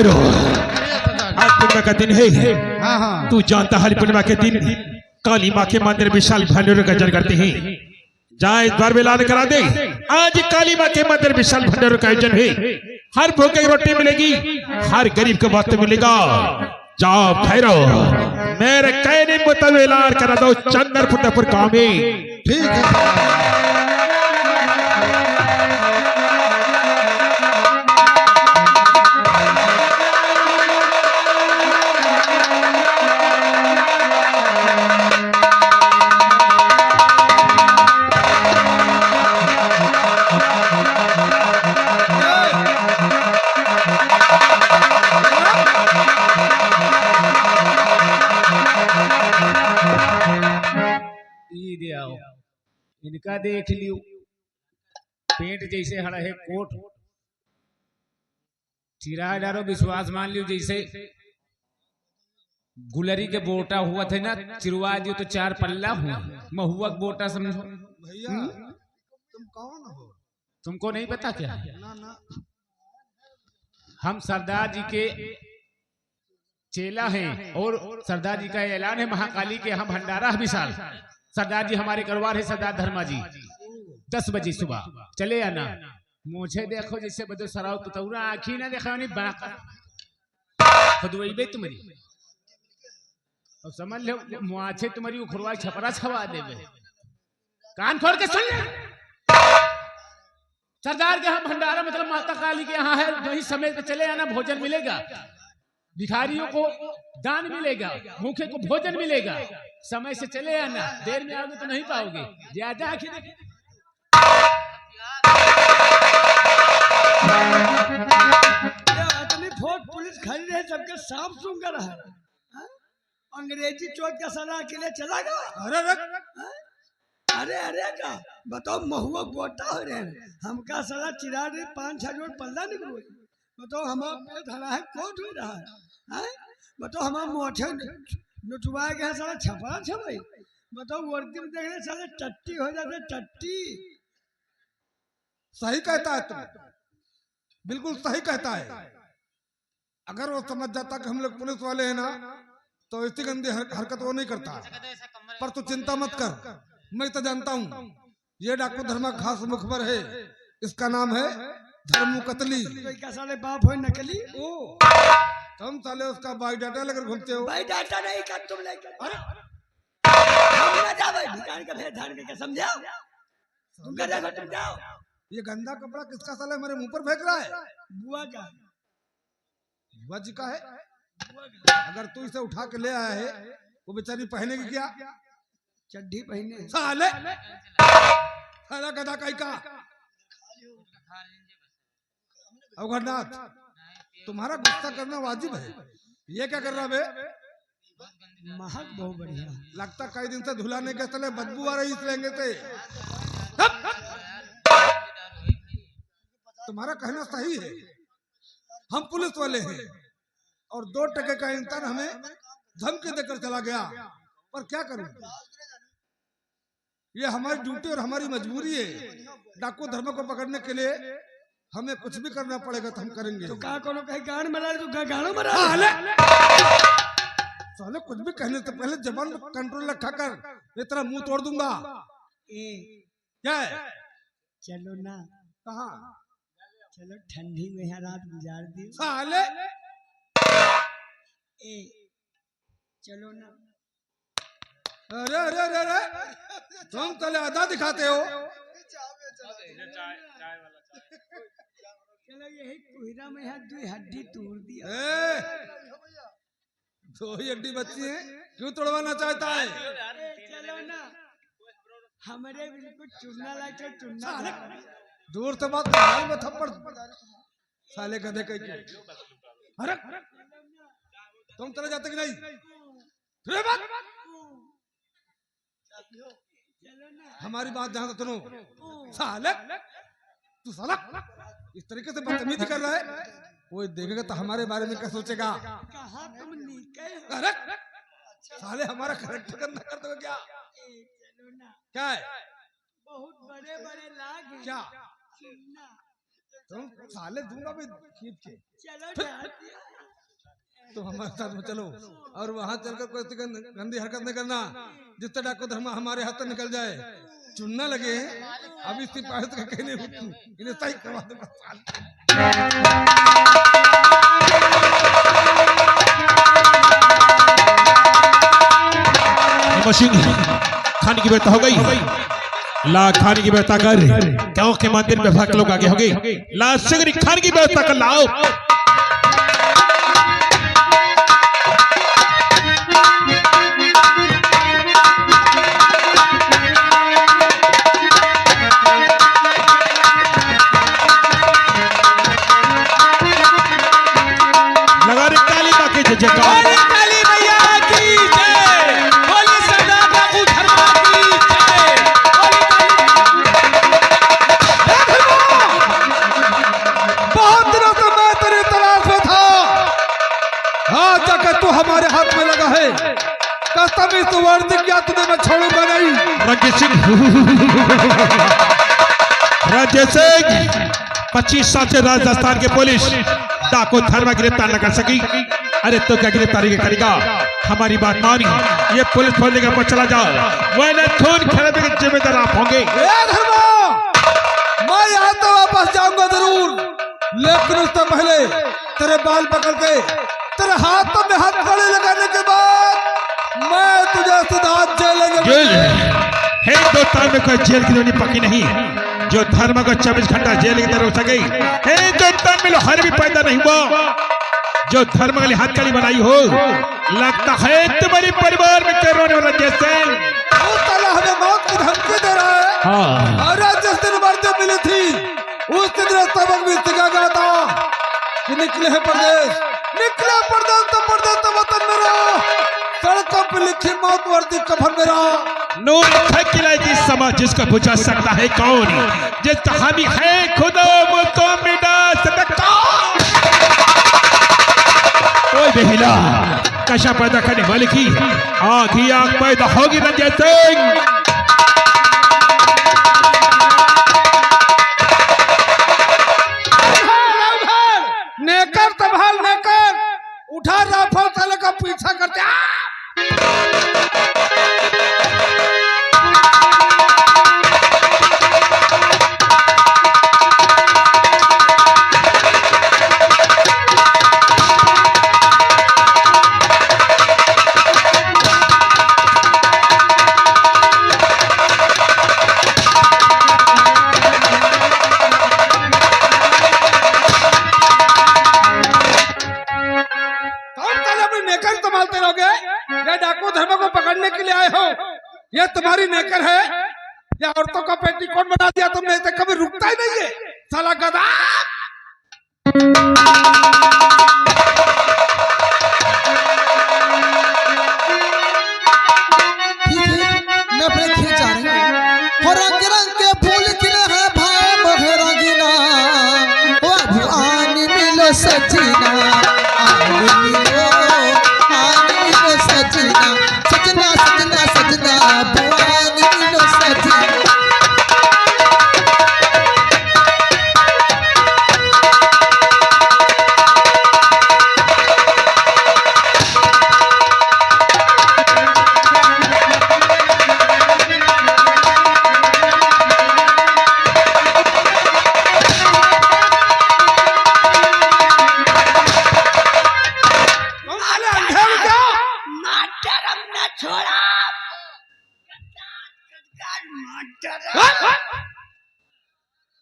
भैरव, आज पूर्णिमा का दिन है। हाँ हाँ तू जानता है पूर्णिमा के दिन काली माँ के मंदिर विशाल भंडारों का आयोजन करते हैं। जाए द्वार में ऐलान करा दे, आज काली माँ के मंदिर विशाल भंडारों का आयोजन है। हर भूखे की रोटी मिलेगी, हर गरीब को वस्त्र मिलेगा। जाओ भैरव, मेरे कहने मुताबिक ऐलान करा दो चंद्रपुर गांव में। ठीक है। इनका देख लियो, पेट जैसे हड़ा है कोट, चिरा डारो विश्वास मान लियो जैसे गुलरी के बोटा हुआ थे ना, चिरवा दियो तो 4 पल्ला हुआ, महुआ बोटा समझो। भैया तुम कौन हो? तुमको नहीं पता क्या? ना ना हम सरदार जी के चेला हैं और सरदार जी का ऐलान है महाकाली के यहाँ भंडारा विशाल। सरदार जी हमारे करवार है, सरदार धर्मा जी 10 बजे सुबह चले आना। मुझे देखो जैसे बदो सराव तुतौरा आँखी ना देखा नहीं बाका खुदवैबे तुम्हारी और समझ लो मुआछे तुम्हारी उखरवा छपरा छवा देवे। कान खोल के सुन ले, सरदार के यहाँ भंडारा मतलब माता काली के यहाँ है, वही समय पे चले आना, भोजन मिलेगा, भिखारियों को दान मिलेगा, भूखे को भोजन मिलेगा। समय से चले आना, देर में आओगे तो नहीं पाओगे। ज्यादा आखिर इतनी फोर्ट पुलिस खड़ी रहे, सबके सांप सूंघ रहा है। अंग्रेजी चोट का सलाह के लिए चला गया। अरे अरे का बताओ, महुआ बोटा हो रहे हैं, हमका सलाह चिरा रही 5-6 जोड़ पल्ला निकलो। बताओ हमारा धरा है कोट हो रहा है। बताओ हमारा मोछे नुचवा गया साला छपरा छपई। बताओ वर्दी में देख रहे साले टट्टी हो जाते, टट्टी। सही कहता है तुम, बिल्कुल सही कहता है। अगर वो समझ जाता कि हम लोग पुलिस वाले हैं ना, तो इतनी गंदी हरकत वो नहीं करता। पर तू चिंता मत कर, मैं तो जानता हूँ ये डाकू धर्मा खास मुखबर है, इसका नाम है धर्मू कतली। क्या साले बाप हो नकली? तुम साले उसका बायोडाटा लेकर घूमते हो। बायोडाटा नहीं कर तुम लेकर। अरे भिखारी का भेद धारण करके समझा, तुम कर रहे तुम जाओ। ये गंदा कपड़ा किसका साले मेरे मुंह पर फेंक रहा है? बुआ का। बुआ जी का है? अगर तू इसे उठा के ले आया है, वो बेचारी पहनेगी क्या? चड्ढी पहने। साले साला गधा काई का। अवघरनाथ, तुम्हारा गुस्सा करना वाजिब है। ये क्या कर रहा बे? महक बहुत बढ़िया लगता कई दिन से धुलाने के चले बदबू आ रही, इस लेंगे थे। तुम्हारा कहना सही है, हम पुलिस वाले हैं और 2 टके का इंसान हमें धमकी देकर चला गया, पर क्या करूं? ये हमारी ड्यूटी और हमारी मजबूरी है। डाकू धर्म को पकड़ने के लिए हमें कुछ भी करना पड़ेगा तो हम करेंगे। तो कहा कोनो कहीं गान मरा तू गानो मरा। साले कुछ भी कहने से पहले जबान कंट्रोल रखा कर, मैं तेरा मुंह तोड़ दूंगा। क्या है? चलो ना। कहाँ? चलो ठंडी में यहाँ रात गुजार दी। साले चलो ना। अरे अरे अरे अरे, तुम तले आधा दिखाते हो। चलो यही कुहरा में यहाँ 2 हड्डी तोड़ दिया। 2 ही हड्डी बची है, क्यों तोड़वाना चाहता है? चलो ना, हमारे बिल्कुल चुनना लायक चुनना। दूर से बात भाई में थप्पड़ साले गधे कहीं के। अरे तुम चले जाते कि नहीं? फिर बात हमारी बात ध्यान से सुनो। साले तू साला इस तरीके से बदतमीजी कर रहा है, वो देखेगा तो हमारे बारे में क्या सोचेगा? कहा तुम अरे साले हमारा करेक्टर गंदा कर दोगे क्या? क्या है? बहुत बड़े बड़े लाग हैं। क्या तुम साले दूंगा भी खींच के। चलो तुम हमारे साथ में चलो और वहां चलकर कोई गंदी हरकत नहीं करना, जिससे डाकू धर्मा हमारे हाथ से निकल जाए। चुनना लगे अब इस सिपाही का कहने इन्हें सही करवा दूंगा। खाने की व्यवस्था हो गई, ला खाने की व्यवस्था कर, गांव के मंदिर में भक्त लोग आगे हो गए, ला सगरी खाने की व्यवस्था कर लाओ। लगा रे काली मां की जय जयकार, काली मैया की जय, बोली सरदार डाकू धर्मा की जय, बहुत दिनों से मैं तेरी तलाश में था, आज जाकर तू हमारे हाथ में लगा है। कसम इस वर्दी क्या तुझे मैं छोड़ूंगा नहीं। रंजीत सिंह, रंजीत सिंह 25 साल से राजस्थान के पुलिस डाकू धर्मा गिरफ्तार न कर सकी। अरे तो क्या गिरफ्तारी करेगा? हमारी बात मानी, ये पुलिस फोड़ने का पर चला जाओ, वरना खून खराबे के जिम्मेदार आप होंगे। धर्मा, मैं यहाँ तो वापस जाऊंगा जरूर, लेकिन उससे पहले तेरे बाल पकड़ के तेरे हाथों में हाथ गले लगाने के बाद मैं तुझे सीधा जेल है। दो ताल में कोई जेल की दोनी पक्की नहीं, जो धर्म को 24 घंटा जेल की तरह हो सके। जो तमिल हर भी पैदा नहीं हुआ, जो धर्म के लिए हथकड़ी बनाई हो, लगता है तुम्हारे परिवार में क्या रोने वाला जैसे हमें मौत की धमकी दे रहा है। हाँ। और जिस दिन वर्दी मिली थी उस दिन सबक भी सिखा गया था कि निकले हैं परदेश, निकले परदेश तो परदेश तो वतन मेरा, सड़कों पर लिखी मौत वर्दी कफन मेरा। नूर खिलाई की समाज जिसको बुझा सकता है कौन, जिसका हामी है खुदा मुझको मिटा सकता। कोई बेहिला कशा पैदा करने वाले की आग ही आग पैदा होगी रंजीत सिंह। नेकर संभाल नेकर, उठा राफल साले का पीछा करते। डाकू धर्म को पकड़ने के लिए आए हो, यह तुम्हारी नेकर है या औरतों का पेटीकोट बना दिया तुमने, इसे कभी रुकता ही नहीं है साला गधा। मैं अपने खेत जा रही हूँ और रंग रंग के फूल खिले हैं भाई बघेरा गिना, ओ आनी मिलो सजना, आनी मिलो सजना, सजना सजना सजना, भवानी मिलो सजना।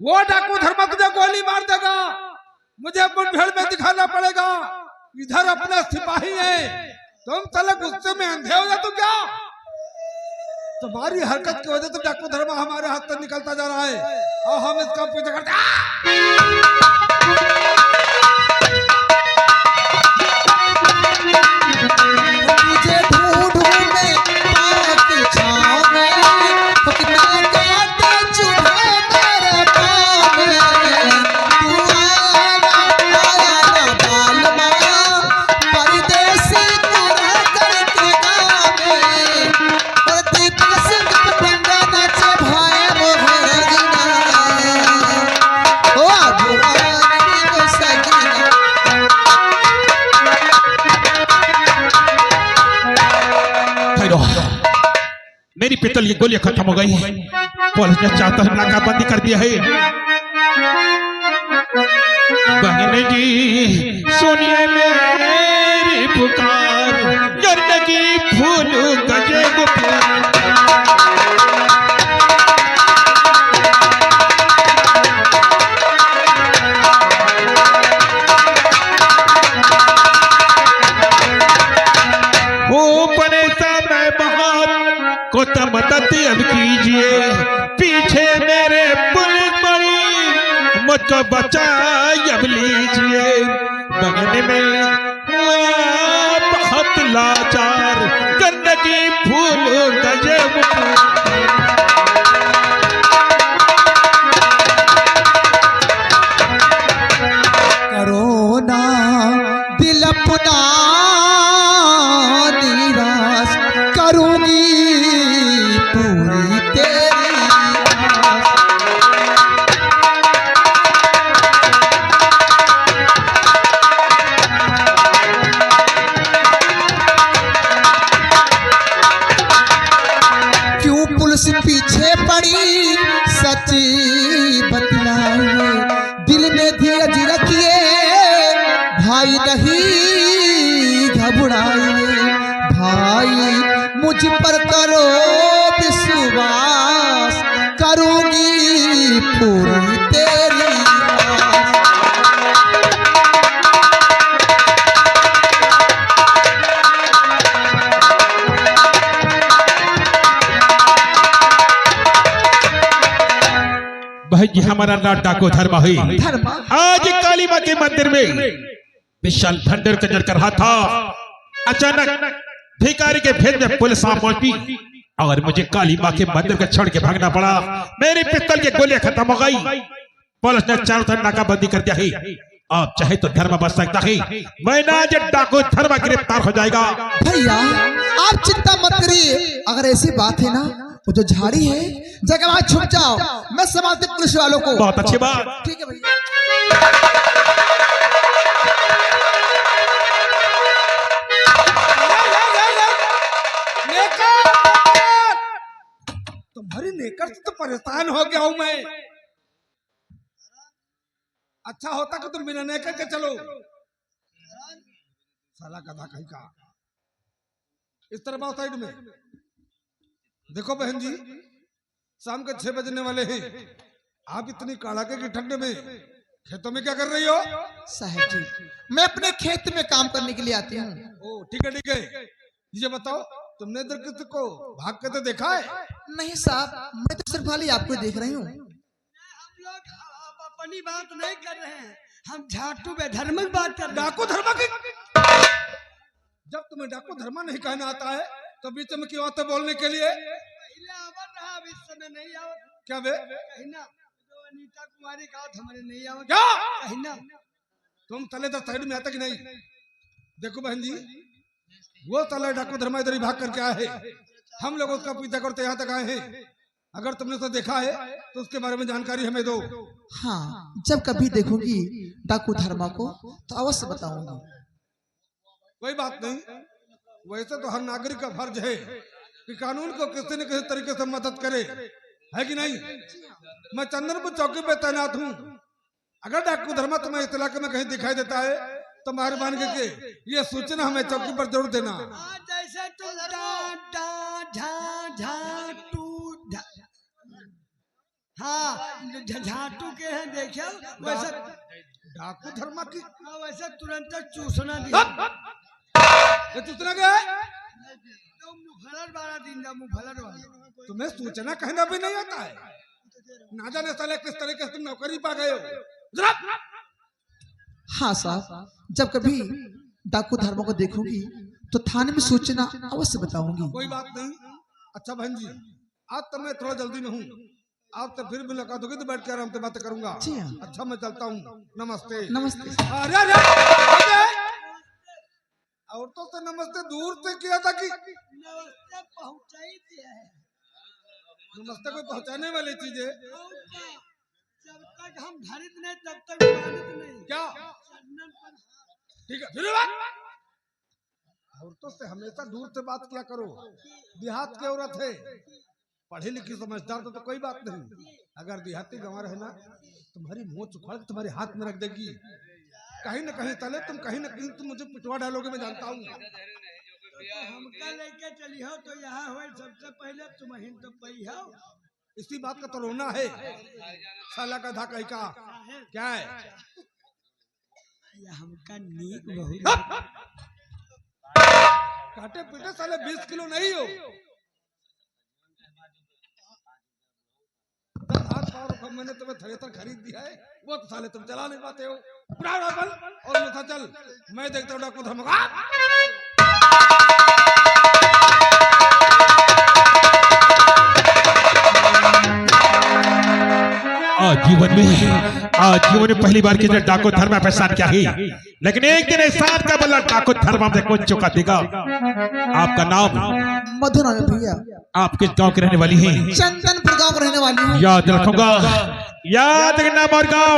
वो डाकू धर्मा तुझे गोली मार देगा, मुझे मुठभेड़ में दिखाना पड़ेगा। इधर अपने सिपाही है, तुम साले गुस्से में अंधे हो जाते क्या? तुम्हारी हरकत की वजह से डाकू धर्मा हमारे हाथ से निकलता जा रहा है और हम इसका पीछा करते ओ पिस्तौल की गोलियां खत्म हो गई। पुलिस ने चारों तरफ नाकाबंदी कर दिया है। बहन जी सुनिए मेरी पुकार, गंदगी फूल गजे को मदद अब कीजिए, पीछे मेरे पुलिस पड़ी, मुझको बचा अब लीजिए। बगल में बहुत लाचार, गंदगी फूल गजब करोना दिल अपना निराश करूंगी पूरी तेरी आस। क्यों पुलिस पीछे पड़ी सच बतलाइए, दिल में धीरज रखिए भाई नहीं घबराइए। भाई मुझ पर करो विश्वास, करूंगी पूरी तेरी आस। भाई जी हमारा नाम डाको धर्मा है। धर्मा आज काली माँ के मंदिर में विशाल भंडार का जल कर रहा था। अचानक भिखारी के भेद में पुलिस आ पहुंची और मुझे काली माँ के मंदिर को छोड़ के भागना पड़ा। मेरी पिस्तौल की गोलियां खत्म हो गई। पुलिस ने चारों तरफ नाकाबंदी कर दिया है। आप चाहे तो धर्म बच सकता है, वरना आज डाकू धर्मा गिरफ्तार हो जाएगा। भैया आप चिंता मत करिए, अगर ऐसी बात है ना तो जो झाड़ी है जगह वहां छुप जाओ, मैं समाज पुलिस वालों को। बहुत अच्छी बात। ठीक है भैया। तुम्हारी नेकर से तो परेशान हो गया हूं मैं। अच्छा होता कि तुम बिना नेकर के चलो। साला गधा कहीं का। इस तरफ आओ साइड में। देखो बहन जी, शाम के 6 बजने वाले हैं। आप इतनी कड़ाके की ठंड में खेतों में क्या कर रही हो? साहब जी मैं अपने खेत में काम करने के लिए आती हूँ। ओ ठीक है ठीक है। ये बताओ तुमने इधर किसी को भाग के तो देखा है? नहीं साहब, मैं तो सिर्फ खाली आपको देख रही हूँ। हम लोग अपनी बात नहीं कर रहे हैं, हम झाटू बेधर्म की बात कर रहे हैं। डाकू धर्मा की जब तुम्हें डाकू धर्मा नहीं कहना आता है तो बीच में क्यों आते बोलने के लिए? पहले आवर रहा, अब इस समय नहीं आवत। क्या बे? कहीं ना जो अनीता कुमारी का हमारे नहीं आवत। क्या? कहीं ना तुम तले तो साइड में आता कि नहीं? देखो बहन जी, वो तले डाकू धर्मा इधर ही भाग करके आए हैं। हम लोग उसका पीछा करते यहाँ तक आए हैं। अगर तुमने उसे देखा है तो उसके बारे में जानकारी हमें दो। हाँ, जब कभी देखूंगी डाकू धर्मा को तो अवश्य बताऊंगी। कोई बात नहीं, वैसे तो हर नागरिक का फर्ज है कि कानून को किसी न किसी तरीके से मदद करे, है कि नहीं? मैं चंदनपुर चौकी पे तैनात हूँ। अगर डाकू धर्मा तुम्हें इस इलाके में कहीं दिखाई देता है तो मेहरबानी करके ये सूचना हमें चौकी पर जरूर देना। जैसे तुम झाटू के हैं देखे वैसे डाकू धर्मा की वैसे तुरंत चूसना दिया। ये सूचना क्या है? मुफलर वाला दिन दा मुफलर वाला। तुम्हें सूचना कहना भी नहीं आता है? ना जाने साले किस तरीके से तुम नौकरी पा गए हो। जरा हाँ साहब, जब कभी डाकू धर्मा को देखूंगी तो थाने में सूचना अवश्य बताऊंगी। कोई बात नहीं। अच्छा बहन जी, आज तो मैं थोड़ा जल्दी में हूँ, आपसे फिर मुलाकात होगी तो बैठ के आराम से बातें करूंगा। जी हाँ। अच्छा मैं चलता हूँ। नमस्ते। नमस्ते। अरे अरे औरतों से नमस्ते दूर से किया था कि नमस्ते पहुंचाई दिया है। नमस्ते को पहुंचाने वाली चीज है जब तक हम धरित नहीं तब तक मानित नहीं। क्या? चंदन पर ठीक है फिर बात। औरतों से हमेशा दूर से बात किया करो। देहात की औरत है, पढ़ी लिखी समझदार तो कोई बात नहीं, अगर देहाती गंवार है ना तुम्हारी मुंह चुखाड़ के तुम्हारे हाथ में रख देगी। कहीं ना कहीं तले तुम कहीं ना कहीं तुम मुझे पिटवा डालोगे, मैं जानता हूँ। हमका लेके चली हो तो यहाँ हो सबसे पहले तुम ही तो पई हो। इसी बात का तो रोना है, साला का धा कहीं का क्या है? या हमका नीक बहुत काटे पीटे साले 20 किलो नहीं हो। मैंने तुम्हें थ्रेसर खरीद दिया है, वो तो साले तुम चला नहीं पाते हो। और मैं चल, मैं देखता हूँ डाकू धर्मका। जीवन में पहली बार किसी डाकू धर्म पे साथ क्या ही, लेकिन एक दिन साथ का बल्ला डाकू धर्म में कुछ चुका देगा। आपका नाम? मधुरा में भैया। आप किस गांव के रहने वाली हैं? चंदनपुर गांव के रहने वाली हूँ। याद रखूंगा, याद रखना मोर गांव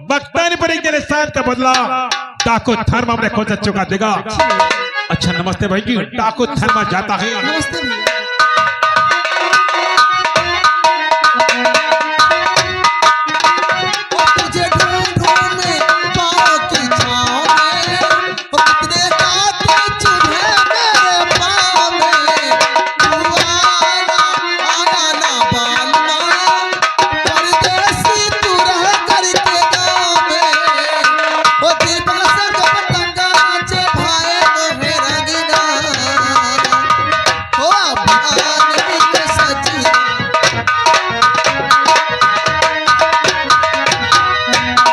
बख्तानी पर एक दिन साथ का बदला डाकू धर्म में कुछ चुका देगा। अच्छा नमस्ते भाई जी, डाकू धर्म जाता है। नमस्ते भैया।